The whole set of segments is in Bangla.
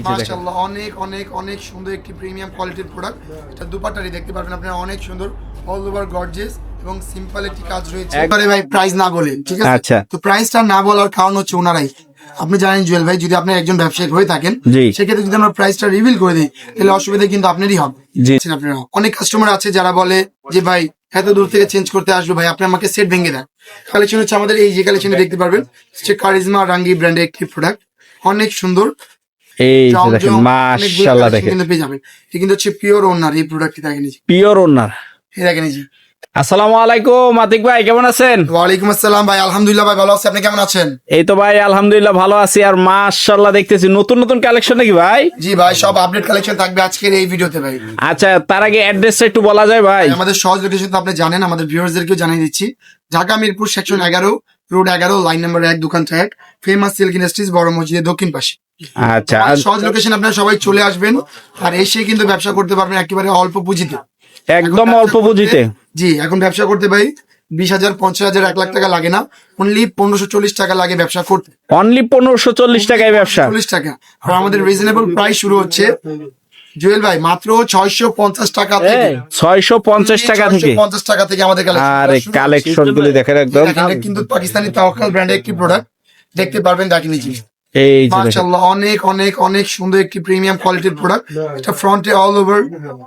মাশাআল্লাহ অনেক অনেক অনেক সুন্দর একটি প্রিমিয়াম কোয়ালিটির প্রোডাক্ট। এটা দুপাট্টারি দেখতে পারবেন আপনারা, অনেক সুন্দর অল ওভার গর্জিয়াস এবং সিম্পল একটি কাজ রয়েছে। একবারে ভাই প্রাইস না বলে, ঠিক আছে? আচ্ছা, তো প্রাইসটা না বলার কারণ হচ্ছে ওনারাই, আপনি জানেন জুয়েল ভাই, যদি আপনি একজন ব্যবসায়ী হয়ে থাকেন সেক্ষেত্রে যদি আমরা প্রাইসটা রিভিল করে দিই তাহলে অসুবিধা কিন্তু আপনারই হবে। আপনারা অনেক কাস্টমার আছে যারা বলে যে ভাই এত দূর থেকে চেঞ্জ করতে আসবে, ভাই আপনি আমাকে সেট ভেঙে দেন। কালেকশন হচ্ছে আমাদের এই যে কালেকশনে দেখতে পারবেন, হচ্ছে কারিজমা রাঙ্গি ব্র্যান্ডের একটি প্রোডাক্ট, অনেক সুন্দর। এই যে দেখেন মাশাআল্লাহ, দেখেন কিন্তু পেয়ে যাবেন। এটা কিন্তু হচ্ছে পিওর ওনার এই প্রোডাক্টটি, দেখেন এই যে পিওর ওনার। এই দেখেন এই যে। আসসালামু আলাইকুম আতিক ভাই, কেমন আছেন? ওয়ালাইকুম আসসালাম ভাই, আলহামদুলিল্লাহ ভাই ভালো আছি, আপনি কেমন আছেন? এই তো ভাই আলহামদুলিল্লাহ ভালো আছি। আর মাশাআল্লাহ দেখতেছি নতুন নতুন কালেকশন নাকি ভাই? জি ভাই, সব আপডেট কালেকশন থাকবে আজকের এই ভিডিওতে ভাই। আচ্ছা, তার আগে অ্যাড্রেসটা একটু বলা যায় ভাই? আমাদের সহজ লোকেশন তো আপনি জানেন, আমাদের ভিউয়ার্সদেরকেও জানিয়ে দিচ্ছি। Dhaka Mirpur section 11 road 11 line number 1 দোকানটা 1 ফেমাস সিল্ক ইন্ডাস্ট্রিজ বড় মসজিদের দক্ষিণ পাশে। আচ্ছা, সহজ লোকেশন আপনারা সবাই চলে আসবেন আর এসে কিন্তু ব্যবসা করতে পারবেন একেবারে অল্প পুঁজিতে, একদম অল্প পুঁজিতে। জি, এখন ব্যবসা করতে ভাই 20,000 50,000 1 লাখ টাকা লাগে না, অনলি 1540 টাকা লাগে ব্যবসা করতে। অনলি 1540 টাকায় ব্যবসা, 40 টাকা। আর আমাদের রিজনেবল প্রাইস শুরু হচ্ছে জুয়েল ভাই মাত্র 650 টাকা থেকে। 650 টাকা থেকে 650 টাকা থেকে আমাদের আরে কালেকশন গুলি দেখেন একদম। এটা কিন্তু পাকিস্তানি তাওয়াক্কাল ব্র্যান্ডের একটি প্রোডাক্ট, দেখতে পারবেন, দেখেন এই যে। এই যে মাশাআল্লাহ অনেক অনেক অনেক সুন্দর একটি প্রিমিয়াম কোয়ালিটির প্রোডাক্ট। এটা ফ্রন্টে অল ওভার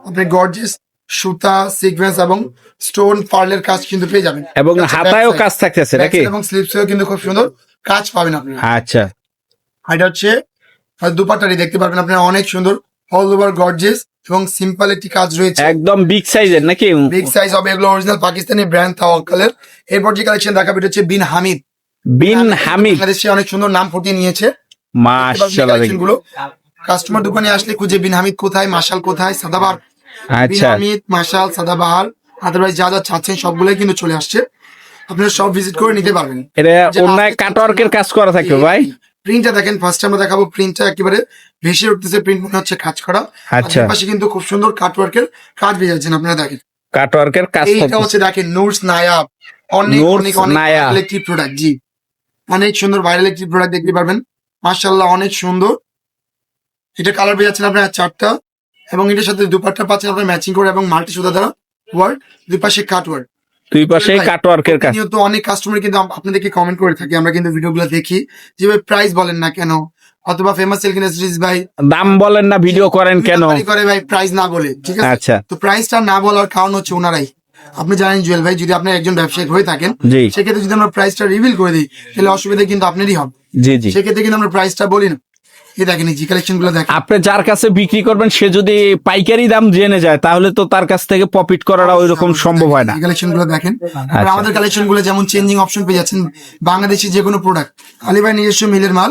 আপনি গর্জিয়াস সুতা সিকোয়েন্স এবং স্টোন পার্লের কাজ কিন্তু পেয়ে যাবেন, এবং হাতায়ও কাজ থাকতেছে নাকি? এবং স্লিপসেও কিন্তু খুব সুন্দর কাজ পাবেন আপনি। আচ্ছা, এটা হচ্ছে দুপাট্টারি দেখতে পারবেন আপনারা, অনেক সুন্দর অল ওভার গর্জিয়াস এবং সিম্পল একটি কাজ রয়েছে, একদম বিগ সাইজের নাকি? বিগ সাইজ হবে এগুলো, অরিজিনাল পাকিস্তানি ব্র্যান্ড তাওয়াক্কালের। এরপর যে কালেকশন দেখাবে এটা হচ্ছে বিন হামিদ। বিন হামিদ বাংলাদেশে অনেক সুন্দর নাম ফুটিয়ে নিয়েছে। মাশাআল্লাহ গুলো কাস্টমার দোকানে আসলে খুঁজে বিন হামিদ কোথায়, মাশাল কোথায়, সাদাবাহার। বিন আচ্ছা, হামিদ, মাশাল, সাদাবাহার, আদারওয়াইজ যা যা চাচ্ছেন সবগুলোই কিন্তু চলে আসছে, আপনারা সব ভিজিট করে নিতে পারবেন। এটা অন্যায় কাটওয়ার্কের কাজ করা থাকবে ভাই। প্রিন্টটা দেখেন, ফার্স্ট আমরা দেখাবো প্রিন্টটা, একেবারে ভেসে উঠতেছে, প্রিন্ট মনে হচ্ছে কাজ করা। আচ্ছা, পাশে কিন্তু খুব সুন্দর কাটওয়ার্কের কাজ পেয়ে যাচ্ছেন আপনারা, দেখেন কাটওয়ার্কের কাজ এইটা হচ্ছে, দেখেন নোটস নায়াব, অনেক অনেক অনেক ইলেকট্রিক প্রোডাক্ট। জি, অনেক সুন্দর ভাইরাল একটি প্রোডাক্ট দেখতে পারবেন, মাশাআল্লাহ অনেক সুন্দর। এটা কালার পেয়ে যাচ্ছেন আপনার 4টা, এবং এটার সাথে দুপাট্টা পাচ্ছেন আপনার ম্যাচিং করে এবং মাল্টি সুতা দ্বারা ওয়ার্ক, দুই পাশে কাট ওয়ার্ক, দুই পাশে কাটওয়ার্কের কাজ। তো অনেক কাস্টমার কিন্তু আপনাদেরকে কমেন্ট করে থাকি, আমরা কিন্তু ভিডিওগুলো দেখি যে ভাই প্রাইস বলেন না কেন, অথবা ফেমাস সিল্ক ইন্ডাস্ট্রিজ ভাই দাম বলেন না, ভিডিও করেন কেন করে ভাই প্রাইস না বলে, ঠিক আছে? আচ্ছা, তো প্রাইসটা না বলার কারণ হচ্ছে ওনারাই, আপনি জানেন জুয়েল ভাই, যদি আপনি একজন ব্যবসায়ী হয়ে থাকেন সেক্ষেত্রে যদি আমরা প্রাইসটা রিভিল করে দিই তাহলে অসুবিধা কিন্তু আপনারই হবে। জি জি, সেক্ষেত্রে কিন্তু আমরা প্রাইসটা বলি না। এই দেখেন এই যে কালেকশন গুলো দেখেন, আপনি যার কাছে বিক্রি করবেন সে যদি পাইকারি দাম জেনে যায় তাহলে তো তার কাছ থেকে প্রফিট করাটা ওই রকম সম্ভব হয় না। কালেকশন গুলো দেখেন, আমাদের কালেকশন গুলো যেমন চেঞ্জিং অপশন পেয়ে যাচ্ছেন, বাংলাদেশি যে কোনো প্রোডাক্ট আলী ভাই নিজস্ব মিলের মাল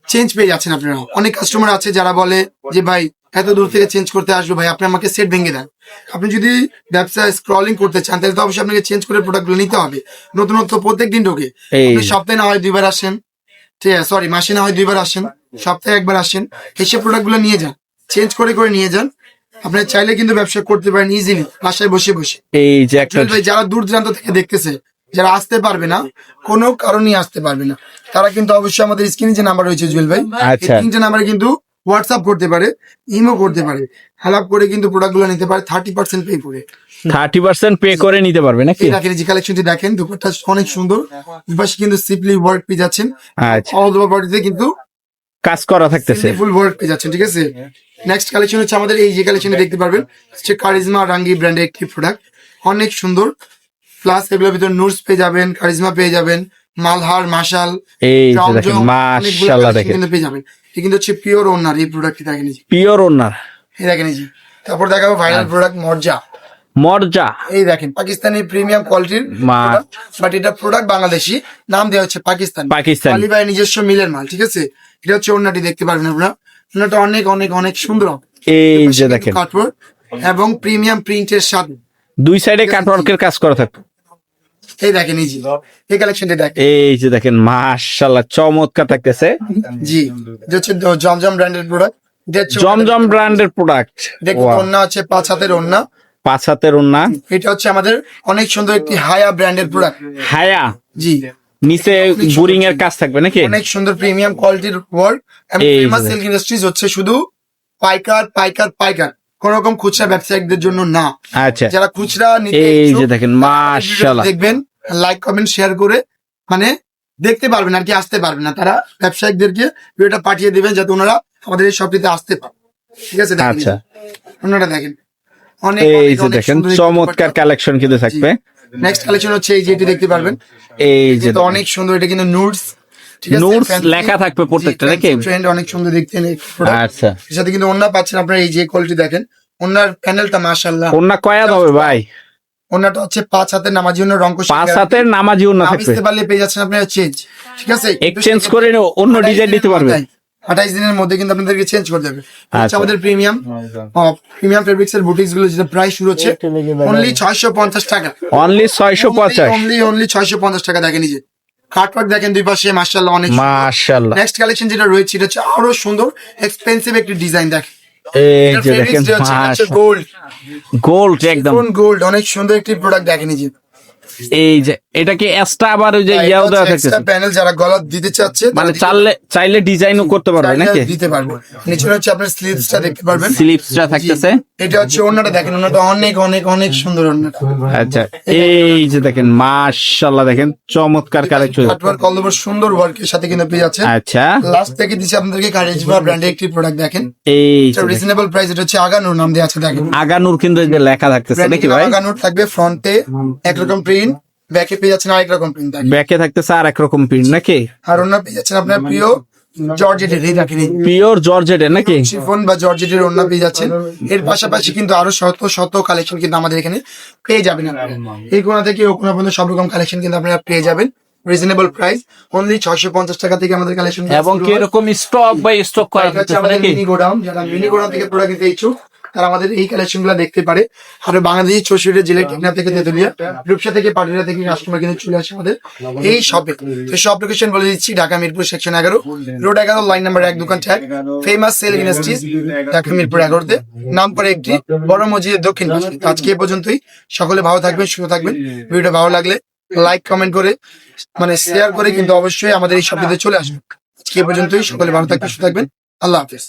চেঞ্জ পেয়ে যাচ্ছেন আপনারা। অনেক কাস্টমার আছে যারা বলে যে ভাই এত দূর থেকে চেঞ্জ করতে আসবে, ভাই আপনি আমাকে সেট ভেঙে দেন। আপনি যদি ব্যবসা স্ক্রলিং করতে চান তাহলে তো অবশ্যই আপনাকে চেঞ্জ করে প্রোডাক্ট গুলো নিতে হবে। নতুনত্ব প্রত্যেক দিন ঢোকে, সপ্তাহে না হয় 2বার আসেন, ঠিক আছে, সরি মাসে না হয় 2বার আসেন, সপ্তাহে 1বার আসেন, এসে প্রোডাক্ট গুলো নিয়ে যান, চেঞ্জ করে করে নিয়ে যান। আপনারা চাইলে কিন্তু ব্যবসা করতে পারেন ইজিলি বাসায় বসে বসে। এই যে ভাই যারা দূর দূরান্ত থেকে দেখতেছে, যারা আসতে পারবে না, কোনো কারণেই আসতে পারবে না, তারা কিন্তু অবশ্যই আমাদের স্ক্রিনে যে নাম্বার রয়েছে জুয়েল ভাই, এই 3টে নাম্বারে কিন্তু হোয়াটসঅ্যাপ করতে পারে, ইমো করতে পারে, হেল্প করে কিন্তু প্রোডাক্ট গুলো নিতে পারে 30% পে করে। 30% পে করে নিতে পারবে নাকি? দেখেন যে কালেকশনটি দেখেন, দুপাট্টা অনেক সুন্দর, দুপাশে কিন্তু সিম্পলি ওয়ার্ক পেয়ে যাচ্ছেন, অল ওভার বডিতে কিন্তু কাজ করা থাকতেছে, ফুল ওয়ার্ক পেয়ে যাচ্ছেন, ঠিক আছে? নেক্সট কালেকশন হচ্ছে আমাদের এই যে কালেকশনে দেখতে পারবেন, হচ্ছে কারিজমা রাঙ্গি ব্র্যান্ডের একটি প্রোডাক্ট, অনেক সুন্দর। প্লাস এগুলোর ভিতরে নুটস পেয়ে যাবেন, কারিজমা পেয়ে যাবেন, মালহার, মাশাল, এই যে দেখেন মাশাআল্লাহ দেখেন কিন্তু পেয়ে যাবেন। এটা কিন্তু হচ্ছে পিওর ওনার এই প্রোডাক্টটি, দেখেন এই যে পিওর ওনার। এই দেখেন এই যে। তারপর দেখাবো ভাইরাল প্রোডাক্ট মর্জা। মর্জা, এই দেখেন পাকিস্তানি প্রিমিয়াম কোয়ালিটির, বাট এটা প্রোডাক্ট বাংলাদেশি, নাম দেওয়া হচ্ছে পাকিস্তান। আলী ভাই নিজস্ব মিলের মাল, ঠিক আছে? এটা হচ্ছে ওড়নাটি দেখতে পারবেন আপনারা, ওড়নাটা অনেক অনেক অনেক সুন্দর। এই যে দেখেন কাটওয়ার্ক এবং প্রিমিয়াম প্রিন্টের সাথে দুই সাইডে কাটওয়ার্কের কাজ করা থাকবে। এই দেখেন এই যে এই কালেকশনটি দেখেন, এই যে দেখেন মাশাআল্লাহ চমৎকার থাকতেছে। জি, এটা হচ্ছে জমজম ব্র্যান্ডের প্রোডাক্ট, জমজম ব্র্যান্ডের প্রোডাক্ট। দেখুন ওড়না হচ্ছে 5 হাতের ওড়না, 5 হাতের ওড়না। এটা হচ্ছে আমাদের অনেক সুন্দর একটি হায়া ব্র্যান্ডের প্রোডাক্ট। হায়া, জি, নিচে বোরিং এর কাজ থাকবে নাকি? অনেক সুন্দর প্রিমিয়াম কোয়ালিটির ওয়ার্ক এবং এই ফেমাস যে। সিল্ক ইন্ডাস্ট্রিজ হচ্ছে শুধু পাইকার পাইকার পাইকার, কোন রকম খুচরা ব্যবসায়িকদের জন্য না। আচ্ছা, যারা খুচরা নিতে এই ইচ্ছুক, যে দেখেন, তারা মাশাআল্লাহ। ভিডিওটা দেখবেন, লাইক কমেন্ট শেয়ার করে মানে দেখতে পারবেন আর কি, আসতে পারবেন না, তারা ব্যবসায়িকদেরকে ভিডিওটা পাঠিয়ে দিবেন যাতে ওনারা আমাদের এই শপটিতে আসতে পারে। ঠিক আছে, দেখেন আচ্ছা, ওনারা দেখেন অনেক এই অনেক যে অনেক দেখেন সুন্দর এই চমৎকার দুপাট্টা। কালেকশন কিন্তু থাকবে। নেক্সট কালেকশন হচ্ছে এই যে এটি দেখতে পারবেন, এই যে কিন্তু অনেক সুন্দর, এটা কিন্তু নুডস, ঠিক আছে, Nudes লেখা থাকবে প্রত্যেকটা নাকি? ট্রেন্ড অনেক সুন্দর দেখতে এই product। আচ্ছা, এর সাথে কিন্তু ওন্না পাচ্ছেন আপনারা, এই যে কোয়ালিটি দেখেন ওন্নার প্যানেলটা মাশাআল্লাহ। ওন্না কয়াত হবে ভাই? ওন্নাটা হচ্ছে 5 হাতের নামাজি ওন্না, রংকশ 5 হাতের নামাজি ওন্না থাকবে। আসতে পারলে পেয়ে যাচ্ছেন আপনারা চেঞ্জ, ঠিক আছে, এক্সচেঞ্জ করে অন্য ডিজাইন দিতে পারবে। 28 দিনের মধ্যে কিন্তু আপনাদেরকে চেঞ্জ করে দেবে। হচ্ছে আচ্ছা। আমাদের প্রিমিয়াম ফেব্রিক্স এর বুটিক্স গুলো, যেটা প্রাইস শুরু হচ্ছে অনলি 650 টাকা। অনলি 650। অনলি 650 টাকা। দেখেন এই যে কাটওয়ার্ক দেখেন দুই পাশে মাশাআল্লাহ অনেক। মাশাআল্লাহ, নেক্সট কালেকশন যেটা রয়েছে এটা হচ্ছে আরো সুন্দর এক্সপেন্সিভ একটি ডিজাইন। দেখেন এই যে দেখেন গোল্ড, গোল্ড একদম। গোল্ড অনেক সুন্দর একটি প্রোডাক্ট। দেখেন এই যে এই যে এটা কি এক্সট্রা আবার ওই যে ইয়াও দেওয়া থাকছে, প্যানেল যারা গলা দিতে চাচ্ছে মানে চাইলে ডিজাইনও করতে পারবে নাকি? দিতে পারবে। নিচে হচ্ছে আপনার স্লিভসটা দেখতে পারবেন, স্লিপসটা থাকতেছে। এটা হচ্ছে ওন্নাটা দেখেন, ওন্নাটা অনেক অনেক অনেক সুন্দর ওন্নাটা। আচ্ছা, এই যে দেখেন মাশাআল্লাহ, দেখেন চমৎকার কালেকশন। কাটওয়ার্ক অল ওভার সুন্দর ওয়ার্কের সাথে কিন্তু পেয়ে যাচ্ছেন। আচ্ছা, লাস্ট থেকে দিচ্ছি আপনাদেরকে কারিজমা ব্র্যান্ডের একটি প্রোডাক্ট। দেখেন এই যে এটা দেখেন, রিজনেবল প্রাইস, এটা হচ্ছে আগানুর নাম দেওয়া আছে। দেখেন আগানুর কিন্তু এই যে লেখা থাকতেছে নাকি ভাই? আগানুর থাকবে, ফ্রন্টে একরকম প্রিন্ট, ব্যাকে পেয়ে যাচ্ছেন আরেক রকম প্রিন্ট। ব্যাকে থাকতেছে আর একরকম প্রিন্ট নাকি? আর ওন্না পেয়ে যাচ্ছেন আপনার প্রিয় জর্জেটের, এই দেখেন পিওর জর্জেটের নাকি? শিফন বা জর্জেটের ওন্না পেয়ে যাচ্ছেন। এর পাশাপাশি কিন্তু আরো শত শত কালেকশন কিন্তু আমাদের এখানে পেয়ে যাবেন আপনারা। এই কোণা থেকে ও কোণা পর্যন্ত সব রকম কালেকশন কিন্তু আপনারা পেয়ে যাবেন রিজনেবল প্রাইস, অনলি 650 টাকা থেকে আমাদের কালেকশন। এবং কি এরকম স্টক বাই স্টক করা থাকতেছে আমাদের নাকি? মিনি গোডাউন, যারা মিনি গোডাউন থেকে প্রোডাক্ট নিতে ইচ্ছুক তারা আমাদের এই কালেকশন গুলো দেখতে পারে। আর বাংলাদেশ 64 জেলার টেকনাফ থেকে তেতুলিয়া, রূপসা থেকে পাটুরিয়া থেকে কাস্টমার কিন্তু চলে আসে আমাদের এই শপে। তো শপ লোকেশন বলে দিচ্ছি, Dhaka Mirpur section 11, road 11, line number 1, দোকান tag, famous sale industries, Dhaka Mirpur 11-তে, নাম করে একটি বড় মসজিদের দক্ষিণ পাশে। তো আজকে এ পর্যন্তই, সকলে ভালো থাকবেন, সুস্থ থাকবেন। ভিডিওটা ভালো লাগলে লাইক কমেন্ট করে মানে শেয়ার করে কিন্তু অবশ্যই আমাদের এই শপটিতে চলে আসবেন। আজকে এ পর্যন্তই, সকলে ভালো থাকবেন, সুস্থ থাকবেন। আল্লাহ হাফেজ।